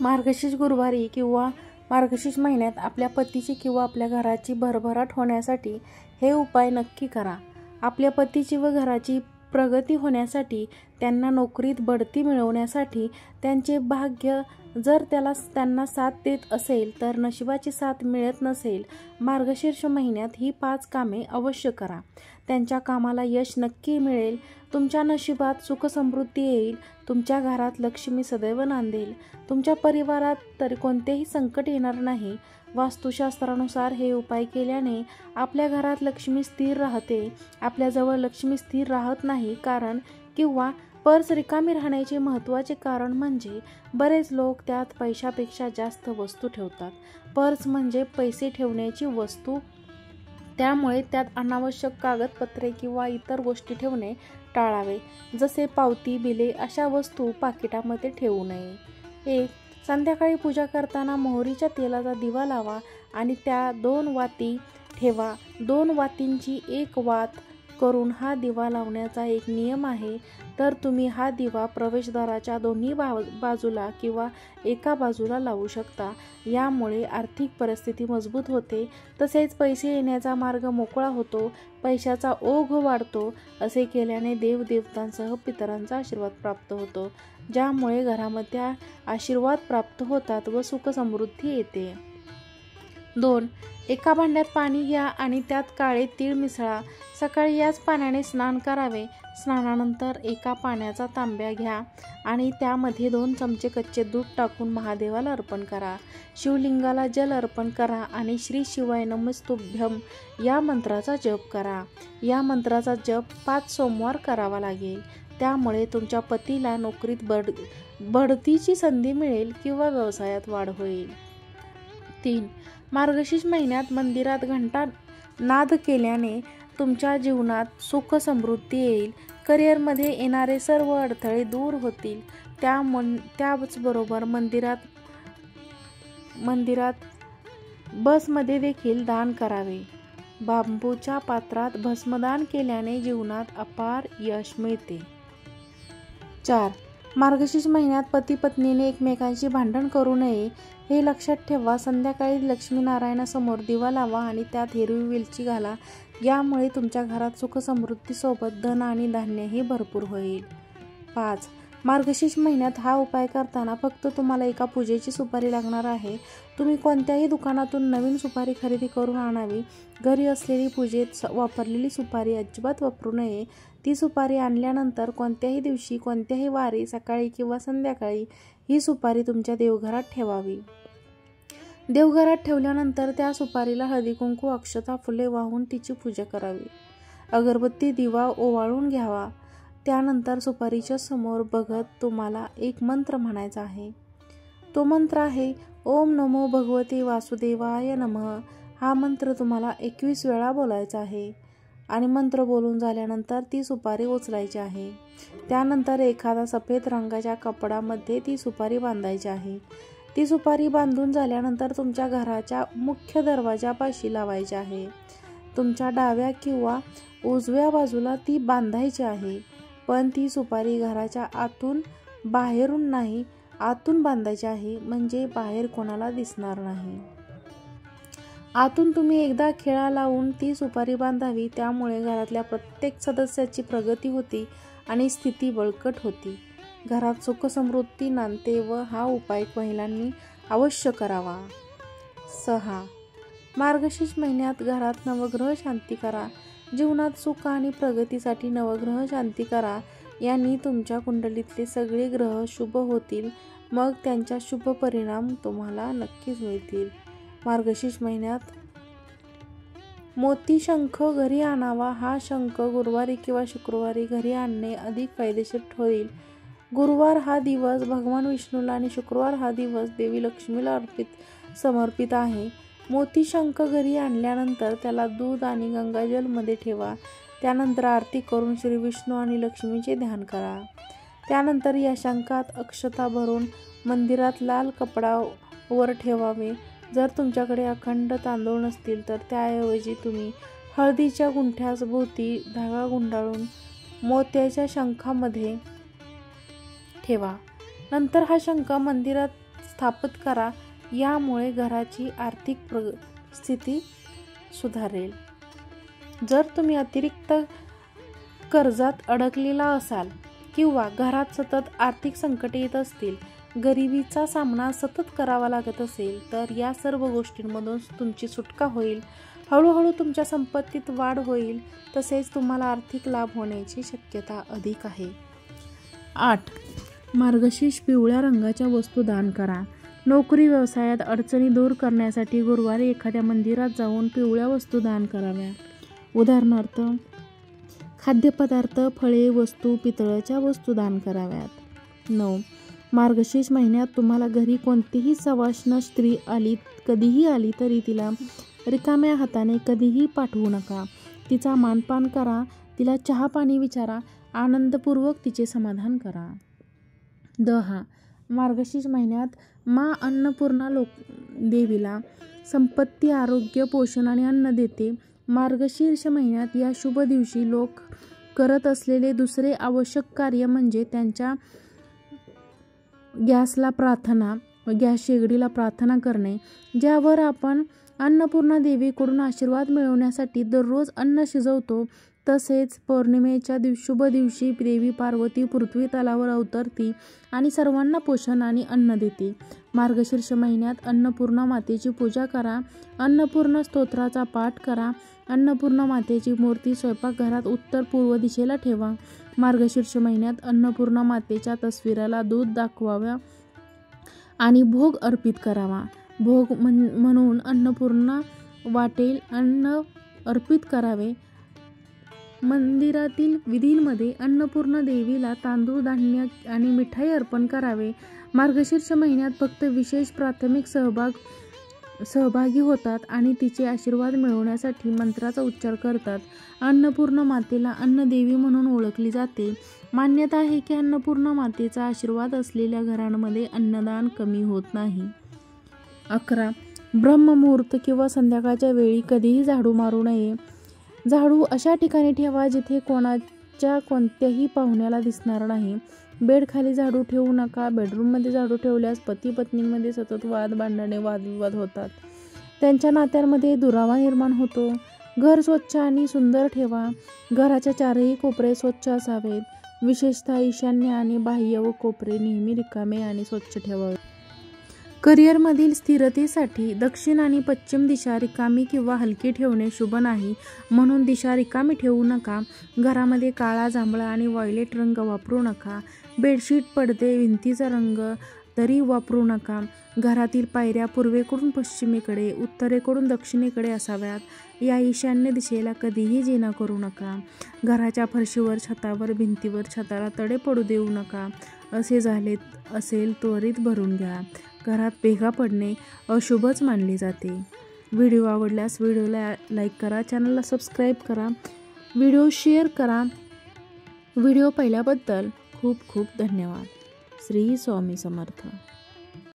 मार्गशीर्ष गुरुवारी किंवा मार्गशीर्ष महिन्यात आपल्या पतीची किंवा आपल्या घराची भरभराट होण्यासाठी हे उपाय नक्की करा. आपल्या पतीची व घराची प्रगती होण्यासाठी, त्यांना नोकरीत बढती मिळवण्यासाठी, त्यांचे भाग्य जर त्यांना साथ देत असेल तर नशिबाची साथ मिळत नसेल, मार्गशीर्ष महिन्यात ही 5 कामे अवश्य करा. त्यांच्या कामाला यश नक्की मिळेल. तुमच्या नशिबात सुखसमृद्धी येईल. तुमच्या घरात लक्ष्मी सदैव नांदेल. तुमच्या परिवारात तरी कोणतेही संकट येणार नाही. वास्तुशास्त्रानुसार हे उपाय केल्याने आपल्या घरात लक्ष्मी स्थिर राहते. आपल्याजवळ लक्ष्मी स्थिर राहत नाही कारण किंवा पर्स रिकामी राहण्याचे महत्त्वाचे कारण म्हणजे बरेच लोक त्यात पैशापेक्षा जास्त वस्तू ठेवतात. पर्स म्हणजे पैसे ठेवण्याची वस्तू, त्यामुळे त्यात अनावश्यक कागदपत्रे किंवा इतर गोष्टी ठेवणे टाळावे. जसे पावती, बिले अशा वस्तू पाकिटामध्ये ठेवू नये. 1. संध्याकाळी पूजा करताना मोहरीच्या तेलाचा दिवा लावा आणि त्या 2 वाती ठेवा. 2 वातींची 1 वात करून हा दिवा लावण्याचा एक नियम आहे. तर तुम्ही हा दिवा प्रवेशद्वाराच्या दोन्ही बाजूला किंवा एका बाजूला लावू शकता. यामुळे आर्थिक परिस्थिती मजबूत होते. तसेच पैसे येण्याचा मार्ग मोकळा होतो. पैशाचा ओघ वाढतो. असे केल्याने देवदेवतांसह पितरांचा आशीर्वाद प्राप्त होतो, ज्यामुळे घरामध्ये आशीर्वाद प्राप्त होतात व सुखसमृद्धी येते. 2. एका भांड्यात पाणी घ्या आणि त्यात काळे तीळ मिसळा. सकाळी याच पाण्याने स्नान करावे. स्नानानंतर एका पाण्याचा तांब्या घ्या आणि त्यामध्ये 2 चमचे कच्चे दूध टाकून महादेवाला अर्पण करा. शिवलिंगाला जल अर्पण करा आणि श्री शिवाय नमस्तुभ्यम या मंत्राचा जप करा. या मंत्राचा जप 5 सोमवार करावा लागेल. त्यामुळे तुमच्या पतीला नोकरीत बढतीची संधी मिळेल किंवा व्यवसायात वाढ होईल. 3. मार्गशीर्ष महिन्यात मंदिरात घंटा नाद केल्याने तुमच्या जीवनात सुख समृद्धी येईल. करिअरमध्ये येणारे सर्व अडथळे दूर होतील. त्याचबरोबर मंदिरात बसमध्ये देखील दान करावे. बांबूच्या पात्रात भस्मदान केल्याने जीवनात अपार यश मिळते. 4. मार्गशीर्ष महिन्यात पती पत्नीने एकमेकांशी भांडण करू नये हे लक्षात ठेवा. संध्याकाळी लक्ष्मीनारायणासमोर दिवा लावा आणि त्यात हिरवी वेलची घाला. यामुळे तुमच्या घरात सुखसमृद्धीसोबत धन आणि धान्यही भरपूर होईल. 5. मार्गशीर्ष महिन्यात हा उपाय करताना फक्त तुम्हाला एका पूजेची सुपारी लागणार आहे. तुम्ही कोणत्याही दुकानातून नवीन सुपारी खरेदी करून आणावी. घरी असलेली पूजेत वापरलेली सुपारी अजिबात वापरू नये. ती सुपारी आणल्यानंतर कोणत्याही दिवशी, कोणत्याही वारी, सकाळी किंवा संध्याकाळी ही सुपारी तुमच्या देवघरात ठेवावी. देवघरात ठेवल्यानंतर त्या सुपारीला हळदी कुंकू, अक्षता, फुले वाहून तिची पूजा करावी. अगरबत्ती, दिवा ओवाळून घ्यावा. त्यानंतर सुपारीच्या समोर बघत तुम्हाला एक मंत्र म्हणायचा आहे. तो मंत्र आहे ओम नमो भगवते वासुदेवाय नमः. हा मंत्र तुम्हाला 21 वेळा बोलायचा आहे आणि मंत्र बोलून झाल्यानंतर ती सुपारी उचलायची आहे. त्यानंतर एखादा सफेद रंगाच्या कपड्यामध्ये ती सुपारी बांधायची आहे. ती सुपारी बांधून झाल्यानंतर तुमच्या घराच्या मुख्य दरवाजापाशी लावायची आहे. तुमच्या डाव्या किंवा उजव्या बाजूला ती बांधायची आहे. पण ती सुपारी घराच्या आतून, बाहेरून नाही, आतून बांधायची आहे, म्हणजे बाहेर कोणाला दिसणार नाही. आतून तुम्ही एकदा खिळा लावून ती सुपारी बांधावी. त्यामुळे घरातल्या प्रत्येक सदस्याची प्रगती होती आणि स्थिती बळकट होती. घरात सुखसमृद्धी नांदते व हा उपाय महिलांनी अवश्य करावा. 6. मार्गशीर्ष महिन्यात घरात नवग्रह शांती करा. जीवनात सुख आणि प्रगतीसाठी नवग्रह शांती करा. यांनी तुमच्या कुंडलीतले सगळे ग्रह शुभ होतील. मग त्यांचा शुभ परिणाम तुम्हाला नक्कीच मिळतील. मार्गशीर्ष महिन्यात मोती शंख घरी आणावा. हा शंख गुरुवारी किंवा शुक्रवारी घरी आणणे अधिक फायदेशीर ठरेल. गुरुवार हा दिवस भगवान विष्णूला आणि शुक्रवार हा दिवस देवी लक्ष्मीला समर्पित आहे. मोती शंख घरी आणल्यानंतर त्याला दूध आणि गंगाजलमध्ये ठेवा. त्यानंतर आरती करून श्री विष्णू आणि लक्ष्मीचे ध्यान करा. त्यानंतर या शंखात अक्षता भरून मंदिरात लाल कपड्यावर ठेवावे. जर तुमच्याकडे अखंड तांदूळ नसतील तर त्याऐवजी तुम्ही हळदीच्या गुंठ्यास भोवती धागा गुंडाळून मोत्याच्या शंखामध्ये ठेवा. नंतर हा शंख मंदिरात स्थापित करा. यामुळे घराची आर्थिक स्थिती सुधारेल. जर तुम्ही अतिरिक्त कर्जात अडकलेला असाल किंवा घरात सतत आर्थिक संकटे येत असतील, गरिबीचा सामना सतत करावा लागत असेल, तर या सर्व गोष्टींमधून तुमची सुटका होईल. हळूहळू तुमच्या संपत्तीत वाढ होईल, तसेच तुम्हाला आर्थिक लाभ होण्याची शक्यता अधिक आहे. 8. मार्गशीर्ष पिवळ्या रंगाच्या वस्तू दान करा. नोकरी व्यवसायात अडचणी दूर करण्यासाठी गुरुवारी एखाद्या मंदिरात जाऊन पिवळ्या वस्तू दान कराव्या. उदाहरणार्थ खाद्यपदार्थ, फळे, वस्तू, पितळाच्या वस्तू दान कराव्यात. 9. मार्गशीर्ष महिन्यात तुम्हाला घरी कोणतीही सवाष्ण स्त्री कधीही आली तरी तिला रिकाम्या हाताने कधीही पाठवू नका. तिचा मानपान करा, तिला चहा पाणी विचारा, आनंदपूर्वक तिचे समाधान करा. 10. मार्गशीर्ष महिन्यात माँ अन्नपूर्णा देवीला संपत्ती, आरोग्य, पोषण आणि अन्न देते. मार्गशीर्ष महिन्यात या शुभ दिवशी लोक करत असलेले दुसरे आवश्यक कार्य म्हणजे त्यांच्या गॅस शेगडीला प्रार्थना करणे, ज्यावर आपण अन्नपूर्णा देवीकडून आशीर्वाद मिळवण्यासाठी दररोज अन्न शिजवतो. तसेच पौर्णिमेच्या शुभ दिवशी देवी पार्वती पृथ्वी तलावर अवतरती आणि सर्वांना पोषण आणि अन्न देते. मार्गशीर्ष महिन्यात अन्नपूर्णा मातेची पूजा करा. अन्नपूर्णा स्तोत्राचा पाठ करा. अन्नपूर्णा मातेची मूर्ती स्वयंपाकघरात उत्तर पूर्व दिशेला ठेवा. मार्गशीर्ष महिन्यात अन्नपूर्णा मातेच्या तस्वीराला दूध दाखवाव्या आणि भोग अर्पित करावा. भोग म्हणून अन्नपूर्णा वाटेल अन्न अर्पित करावे. मंदिरातील विधींमध्ये अन्नपूर्णा देवीला तांदूळ, धान्य आणि मिठाई अर्पण करावे. मार्गशीर्ष महिन्यात फक्त विशेष प्राथमिक सहभागी होतात आणि तिचे आशीर्वाद मिळवण्यासाठी मंत्राचा उच्चार करतात. अन्नपूर्णा मातेला अन्नदेवी म्हणून ओळखली जाते. मान्यता आहे की अन्नपूर्णा मातेचा आशीर्वाद असलेल्या घरांमध्ये अन्नदान कमी होत नाही. 11. ब्रह्ममुहूर्त किंवा संध्याकाळच्या वेळी कधीही झाडू मारू नये. झाडू अशा ठिकाणी ठेवा जिथे कोणत्याही पाहुण्याला दिसणार नाही. बेडखाली झाडू ठेवू नका. बेडरूममध्ये झाडू ठेवल्यास पती पत्नींमध्ये सतत भांडणे, वादविवाद होतात. त्यांच्या नात्यांमध्ये दुरावा निर्माण होतो. घर स्वच्छ आणि सुंदर ठेवा. घराच्या चारही कोपरे स्वच्छ असावेत. विशेषतः ईशान्य आणि बाह्य व कोपरे नेहमी रिकामे आणि स्वच्छ ठेवावे. करिअरमधील स्थिरतेसाठी दक्षिण आणि पश्चिम दिशा रिकामी किंवा हलकी ठेवणे शुभ नाही, म्हणून दिशा रिकामी ठेवू नका. घरामध्ये काळा, जांभळा आणि व्हायलेट रंग वापरू नका. बेडशीट, पडदे, भिंतीचा रंग तरी वापरू नका. घरातील पायऱ्या पूर्वेकडून पश्चिमेकडे, उत्तरेकडून दक्षिणेकडे असाव्यात. या ईशान्य दिशेला कधीही जिना करू नका. घराच्या फरशीवर, छतावर, भिंतीवर, छताला तडे पडू देऊ नका. असे झाले असेल त्वरित भरून घ्या. घरात भेगा पडणे अशुभच मानले जाते. व्हिडिओ आवडल्यास व्हिडिओला लाईक करा, चॅनलला सबस्क्राईब करा, व्हिडिओ शेअर करा. व्हिडिओ पाहिल्याबद्दल खूप खूप धन्यवाद. श्री स्वामी समर्थ.